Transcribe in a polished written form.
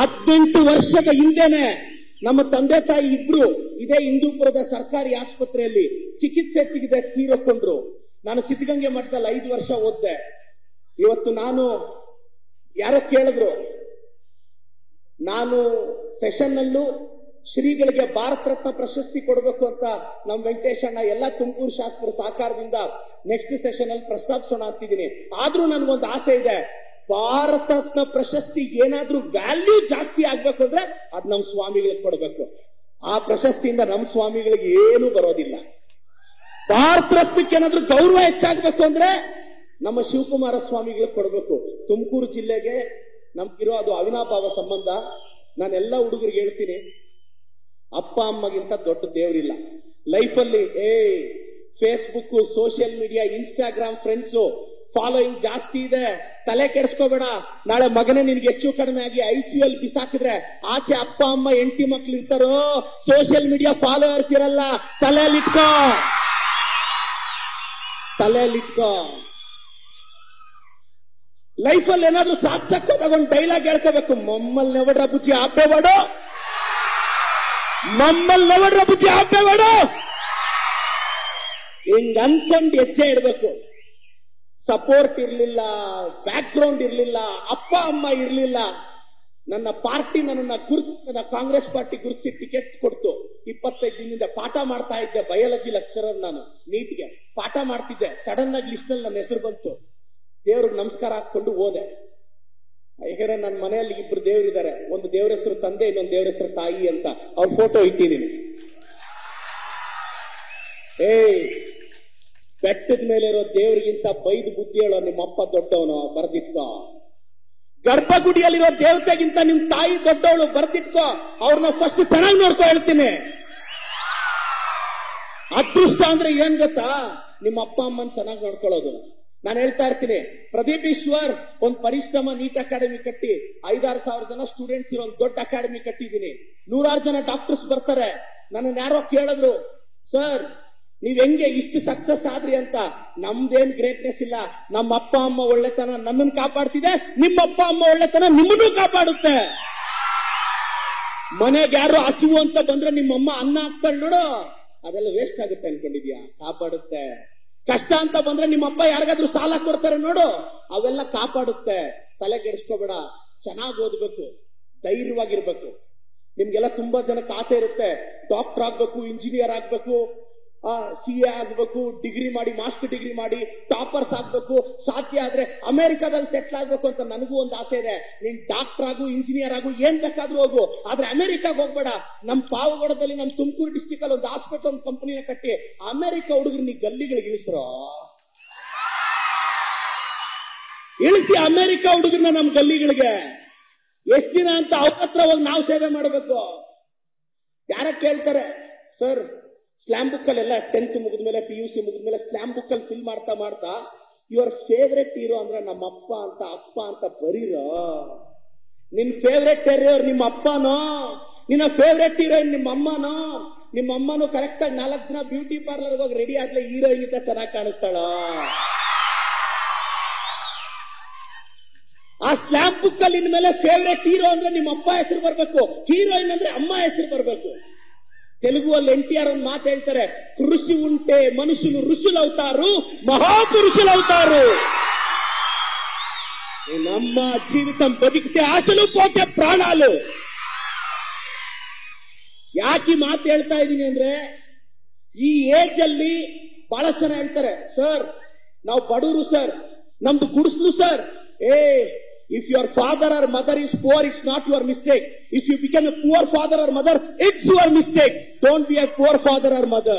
18 ವರ್ಷದ ಹಿಂದೆನೆ ನಮ್ಮ ತಂದೆ ತಾಯಿ ಇಬ್ರು ಇದೇ ಹಿಂದೂಪುರದ ಸರ್ಕಾರಿ ಆಸ್ಪತ್ರೆಯಲ್ಲಿ ಚಿಕಿತ್ಸೆ ತೆಗೆದ ತೀರಕೊಂಡ್ರು. ನಾನು ಸಿದ್ಧಗಂಗೆ ಮಠದಲ್ಲಿ 5 ವರ್ಷ ಓದ್ದೆ. ಇವತ್ತು ನಾನು ಯಾರೋ ಕೇಳಿದ್ರು, ನಾನು ಸೆಷನ್ ಅಲ್ಲೂ ಶ್ರೀಗಳಿಗೆ ಭಾರತ ರತ್ನ ಪ್ರಶಸ್ತಿ ಕೊಡಬೇಕು ಅಂತ ನಮ್ಮ ವೆಂಕಟೇಶಣ್ಣ ಎಲ್ಲ ತುಮಕೂರು ಶಾಸಕರ ಸಹಕಾರದಿಂದ ನೆಕ್ಸ್ಟ್ ಸೆಷನ್ ಅಲ್ಲಿ ಪ್ರಸ್ತಾಪಿಸೋಣ ಅಂತಿದ್ದೀನಿ. ಆದ್ರೂ ನನ್ಗೊಂದು ಆಸೆ ಇದೆ, ಭಾರತ ರತ್ನ ಪ್ರಶಸ್ತಿ ಏನಾದ್ರೂ ವ್ಯಾಲ್ಯೂ ಜಾಸ್ತಿ ಆಗ್ಬೇಕು ಅಂದ್ರೆ ಅದ್ ನಮ್ಮ ಸ್ವಾಮಿಗಳಿಗೆ ಕೊಡಬೇಕು. ಆ ಪ್ರಶಸ್ತಿಯಿಂದ ನಮ್ಮ ಸ್ವಾಮಿಗಳಿಗೆ ಏನು ಬರೋದಿಲ್ಲ. ಭಾರತ ರತ್ನಕ್ಕೆ ಏನಾದ್ರೂ ಗೌರವ ಹೆಚ್ಚಾಗ್ಬೇಕು ಅಂದ್ರೆ ನಮ್ಮ ಶಿವಕುಮಾರ ಸ್ವಾಮಿಗಳಿಗೆ ಕೊಡಬೇಕು. ತುಮಕೂರು ಜಿಲ್ಲೆಗೆ ನಮ್ಗಿರೋ ಅದು ಅವಿನಾಭಾವ ಸಂಬಂಧ. ನಾನೆಲ್ಲ ಹುಡುಗರಿಗೆ ಹೇಳ್ತೀನಿ, ಅಪ್ಪ ಅಮ್ಮಗಿಂತ ದೊಡ್ಡ ದೇವರಿಲ್ಲ ಲೈಫಲ್ಲಿ. Facebook, social media, Instagram, friends following ಜಾಸ್ತಿ ಇದೆ, ತಲೆ ಕೆಡಿಸ್ಕೋಬೇಡ. ನಾಳೆ ಮಗನೇ ನಿನ್ಗೆ ಹೆಚ್ಚು ಕಡಿಮೆ ಆಗಿ ICU ಬಿಸಾಕಿದ್ರೆ ಆಚೆ ಅಪ್ಪ ಅಮ್ಮ ಹೆಂಡತಿ ಮಕ್ಳು ಇರ್ತಾರೋ, ಸೋಷಿಯಲ್ ಮೀಡಿಯಾ ಫಾಲೋವರ್ಸ್ ಇರಲ್ಲ. ತಲೆಯಲ್ಲಿಟ್ಕೋ. ಲೈಫಲ್ಲಿ ಏನಾದ್ರೂ ಸಾಧಿಸಕ್ಕೋದಾಗ ಒಂದು ಡೈಲಾಗ್ ಹೇಳ್ಕೋಬೇಕು, ಮಮ್ಮಲ್ ನೆವಡ್ರ ಬುಜ್ಜಿ ಆಪೇವಾಡು, ಮಮ್ಮಲ್ ನೆವಡ್ರ ಬುಜ್ಜಿ ಆಪೇವಾಡು. ಹಿಂಗ್ ಅನ್ಕೊಂಡು ಹೆಜ್ಜೆ ಇಡ್ಬೇಕು. ಸಪೋರ್ಟ್ ಇರ್ಲಿಲ್ಲ, ಬ್ಯಾಕ್ ಗ್ರೌಂಡ್ ಇರ್ಲಿಲ್ಲ, ಅಪ್ಪ ಅಮ್ಮ ಇರ್ಲಿಲ್ಲ. ನನ್ನ ಪಾರ್ಟಿ ನನ್ನ ಕಾಂಗ್ರೆಸ್ ಪಾರ್ಟಿ ಗುರುಸಿ ಟಿಕೆಟ್ ಕೊಡ್ತು. 25 ದಿನದಿಂದ ಪಾಠ ಮಾಡ್ತಾ ಇದ್ದೆ, ಬಯಾಲಜಿ ಲೆಕ್ಚರರ್ ನಾನು. ನೀಟ್ಗೆ ಪಾಠ ಮಾಡ್ತಿದ್ದೆ. ಸಡನ್ ಆಗಿ ಲಿಸ್ಟ್ ಅಲ್ಲಿ ನನ್ನ ಹೆಸರು ಬಂತು. ದೇವ್ರಿಗೆ ನಮಸ್ಕಾರ ಹಾಕೊಂಡು ಹೋದೆ. ಯಾಕಂದ್ರೆ ನನ್ನ ಮನೆಯಲ್ಲಿ 2 ದೇವರಿದ್ದಾರೆ. ಒಂದು ದೇವ್ರ ಹೆಸರು ತಂದೆ, ಇನ್ನೊಂದು ದೇವ್ರ ಹೆಸರು ತಾಯಿ ಅಂತ. ಅವ್ರ ಫೋಟೋ ಇಟ್ಟಿದ್ದೀನಿ. ಬೆಟ್ಟದ ಮೇಲೆ ಇರೋ ದೇವ್ರಿಗಿಂತ ಬೈದು ಬುದ್ಧಿ ಹೇಳೋ ನಿಮ್ಮಪ್ಪ ದೊಡ್ಡವನು, ಬರ್ದಿಟ್ಕೋ. ಗರ್ಭಗುಡಿಯಲ್ಲಿರೋ ದೇವತೆಗಿಂತ ನಿಮ್ ತಾಯಿ ದೊಡ್ಡವಳು, ಬರ್ದಿಟ್ಕೋ. ಅವ್ರನ್ನ ಫಸ್ಟ್ ಚೆನ್ನಾಗಿ ನೋಡ್ಕೊ ಹೇಳ್ತೀನಿ. ಅದೃಷ್ಟ ಅಂದ್ರೆ ಏನ್ ಗೊತ್ತಾ? ನಿಮ್ಮ ಅಪ್ಪ ಅಮ್ಮನ್ ಚೆನ್ನಾಗಿ ನೋಡ್ಕೊಳ್ಳೋದು. ನಾನು ಹೇಳ್ತಾ ಇರ್ತೀನಿ, ಪ್ರದೀಪ್ ಈಶ್ವರ್ ಒಂದು ಪರಿಶ್ರಮ ನೀಟ್ ಅಕಾಡೆಮಿ ಕಟ್ಟಿ 5-6 ಸಾವಿರ ಜನ ಸ್ಟೂಡೆಂಟ್ಸ್ ಇರೋ ಒಂದು ದೊಡ್ಡ ಅಕಾಡೆಮಿ ಕಟ್ಟಿದ್ದೀನಿ. 100 ಜನ ಡಾಕ್ಟರ್ಸ್ ಬರ್ತಾರೆ. ನನ್ನ ಯಾರೋ ಕೇಳಿದ್ರು, ಸರ್ ನೀವ್ ಹೆಂಗೆ ಇಷ್ಟು ಸಕ್ಸಸ್ ಆದ್ರಿ ಅಂತ. ನಮ್ದೇನ್ ಗ್ರೇಟ್ನೆಸ್ ಇಲ್ಲ. ನಮ್ಮ ಅಪ್ಪ ಅಮ್ಮ ಒಳ್ಳೆತನ ನನ್ನನ್ನು ಕಾಪಾಡ್ತಿದೆ, ನಿಮ್ಮ ಅಪ್ಪ ಅಮ್ಮ ಒಳ್ಳೆತನ ನಿಮ್ಮನ್ನೂ ಕಾಪಾಡುತ್ತೆ. ಮನೆಗೆ ಯಾರು ಹಸಿವು ಅಂತ ಬಂದ್ರೆ ನಿಮ್ಮಮ್ಮ ಅನ್ನ ಹಾಕ್ತಾಳೆ ನೋಡು, ಅದೆಲ್ಲ ವೇಸ್ಟ್ ಆಗುತ್ತೆ ಅನ್ಕೊಂಡಿದ್ಯಾ? ಕಾಪಾಡುತ್ತೆ. ಕಷ್ಟ ಅಂತ ಬಂದ್ರೆ ನಿಮ್ಮಪ್ಪ ಯಾರಿಗಾದ್ರೂ ಸಾಲ ಕೊಡ್ತಾರೆ ನೋಡು, ಅವೆಲ್ಲ ಕಾಪಾಡುತ್ತೆ. ತಲೆ ಕೆಡಿಸ್ಕೋಬೇಡ. ಚೆನ್ನಾಗಿ ಓದ್ಬೇಕು, ಧೈರ್ಯವಾಗಿರ್ಬೇಕು. ನಿಮ್ಗೆಲ್ಲ ತುಂಬಾ ಜನಕ್ಕೆ ಆಸೆ ಇರುತ್ತೆ, ಡಾಕ್ಟರ್ ಆಗ್ಬೇಕು, ಇಂಜಿನಿಯರ್ ಆಗ್ಬೇಕು, CA ಆಗ್ಬೇಕು, ಡಿಗ್ರಿ ಮಾಡಿ, ಮಾಸ್ಟರ್ ಡಿಗ್ರಿ ಮಾಡಿ ಟಾಪರ್ಸ್ ಆಗ್ಬೇಕು, ಸಾಧ್ಯ ಆದ್ರೆ ಅಮೆರಿಕಾದಲ್ಲಿ ಸೆಟ್ಲ್ ಆಗ್ಬೇಕು ಅಂತ. ನನಗೂ ಒಂದು ಆಸೆ ಇದೆ. ನೀನ್ ಡಾಕ್ಟರ್ ಆಗು, ಇಂಜಿನಿಯರ್ ಆಗು, ಏನ್ ಬೇಕಾದ್ರೂ ಹೋಗು, ಆದ್ರೆ ಅಮೆರಿಕಾಗ ಹೋಗ್ಬೇಡ. ನಮ್ ಪಾವಗಡದಲ್ಲಿ, ನಮ್ ತುಮಕೂರು ಡಿಸ್ಟಿಕ್ ಅಲ್ಲಿ ಒಂದು ಹಾಸ್ಪಿಟಲ್, ಒಂದು ಕಂಪನಿನ ಕಟ್ಟಿ ಅಮೆರಿಕ ಹುಡುಗರು ನೀ ಗಲ್ಲಿಗಳಿಗೆ ಇಳಿಸ್ರೋ, ಇಳಿಸಿ ಅಮೆರಿಕ ಹುಡುಗರನ್ನ ನಮ್ ಗಲ್ಲಿಗಳಿಗೆ. ಎಷ್ಟ್ ದಿನ ಅಂತ ಅವ್ರ ಹತ್ರ ಹೋಗಿ ನಾವು ಸೇವೆ ಮಾಡಬೇಕು? ಯಾರ ಕೇಳ್ತಾರೆ, ಸರ್ ಸ್ಲಾಮ್ ಬುಕ್ ಅಲ್ಲಿ ಎಲ್ಲ 10th ಮುಗಿದ್ಮೇಲೆ, PUC ಮುಗಿದ್ಮೇಲೆ ಸ್ಲಾಮ್ ಬುಕ್ ಅಲ್ಲಿ ಫಿಲ್ ಮಾಡ್ತಾ ಯುವರ್ ಫೇವ್ರೆಟ್ ಹೀರೋ ಅಂದ್ರೆ ನಮ್ಮ ಅಪ್ಪ ಅಂತ, ಅಪ್ಪ ಅಂತ ಬರೀರೋ. ನಿನ್ ಫೇವ್ರೆಟ್ ಹೀರೋ ನಿಮ್ಮ ಅಪ್ಪನೋ, ನಿನ್ನ ಫೇವ್ರೆಟ್ ಹೀರೋಯಿನ್ ನಿಮ್ಮ ಅಮ್ಮನೋ? ನಿಮ್ಮ ಅಮ್ಮನೂ ಕರೆಕ್ಟ್ ಆಗಿ 4 ದಿನ ಬ್ಯೂಟಿ ಪಾರ್ಲರ್ ಹೋಗಿ ರೆಡಿ ಆದ್ಲೆ ಹೀರೋಯಿನ್ ಅಂತ ಚೆನ್ನಾಗಿ ಕಾಣಿಸ್ತಾಳ. ಆ ಸ್ಲಾಮ್ ಬುಕ್ ಅಲ್ಲಿ ಇನ್ಮೇಲೆ ಫೇವ್ರೆಟ್ ಹೀರೋ ಅಂದ್ರೆ ನಿಮ್ಮ ಅಪ್ಪ ಹೆಸರು ಬರ್ಬೇಕು, ಹೀರೋಯಿನ್ ಅಂದ್ರೆ ಅಮ್ಮ ಹೆಸರು ಬರ್ಬೇಕು. తెలుగు వాళ్ళు NTR ಒಂದು ಮಾತು ಹೇಳ್ತಾರೆ, ಕೃಷಿ ఉంటే మనుషులు ఋషులవుతారు, మహాపురుషులవుతారు. ನಮ್ಮ జీవితం బతికితే ఆశలు పోతే ప్రాణాలు. ಯಾಕೆ ಮಾತು ಹೇಳ್ತಾ ಇದ್ದೀನಿ ಅಂದ್ರೆ, ಈ ಏಜ್ ಅಲ್ಲಿ ಬಹಳಷ್ಟು ಜನ ಹೇಳ್ತಾರೆ, ಸರ್ ನಾವು ಬಡವರು ಸರ್, ನಮ್ದು ಗುಡಿಸ್ಲು sir. If your father or mother is poor, it's not your mistake. If you become a poor father or mother, it's your mistake. Don't be a poor father or mother.